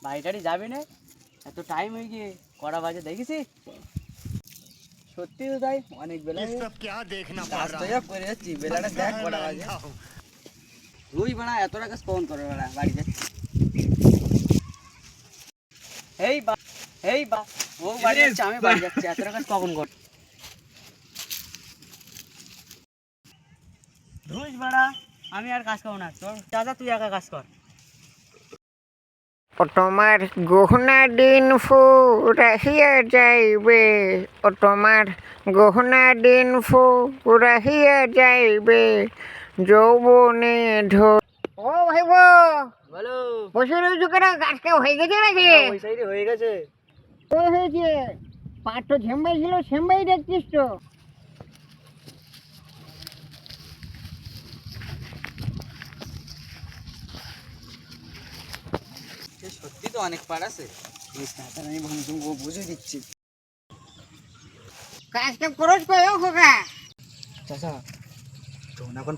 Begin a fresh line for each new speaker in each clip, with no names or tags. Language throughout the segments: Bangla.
বাড়িটারি যাবি না, এত টাইম হয়ে গিয়ে কটা বাজে দেখেছিস? সত্যি তো তাই, অনেক বেলা পড়ে যাচ্ছি, বেলাটা দেখ কটা বাজে। রুই বানা এত টাকা কখন করে বেলা বাড়ি যাচ্ছি। এই বা ও বাড়ি যাচ্ছে, আমি বাড়ি যাচ্ছি, এত টাকা কখন কর? রুই বাড়া, আমি আর কাজ করবো না, তোর দাদা তুই একা কাজ কর।
ও তোমার গহনা দিন ফুরাহিয়া যাইবে, ও তোমার গহনা দিন ফুরাহিয়া যাইবে, যৌবনে ঢোল। ও ভাই
বলো।
বসে রয়েছো কেন? গাছটা হয়ে গেছে নাকি?
ওই সাইডে হয়ে গেছে।
কই হয়েছে? পাট তো ঝেম্বাই ছিল, সেম্বাই দেখছিস তো?
সত্যি তো অনেক পার আছে, আমি বুঝে দিচ্ছি।
কাজটা খরচ করে খোকা।
চাচা এখন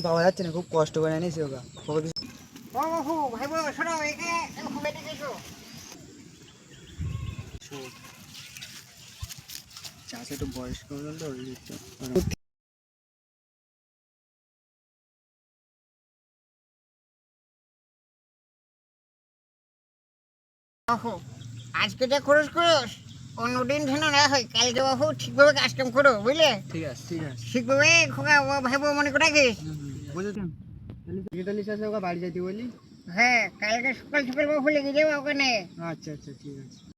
পাওয়া যাচ্ছে না, খুব কষ্ট করে আনিস ওগা।
ও বাবু ভাই শোনো, একে খুব এদিকে এসো।
চাচা একটু বয়স্ক হয়ে গেল তো।
বাবু আজকে যা খরচ করোস অন্যদিন যেন না হয়, কালকে বাবু ঠিকভাবে কাজকাম করো, বুঝলে?
ঠিক আছে ঠিক আছে।
ঠিকভাবে খোকা ও ভাই মনে করে রাখিস।
বুঝেছেন, তাহলে চাচা ওকে বাড়ি যাইতে বলি।
হ্যাঁ, কালকে সকাল সকাল বাবু লেগে যাবো ওখানে।
আচ্ছা আচ্ছা ঠিক আছে।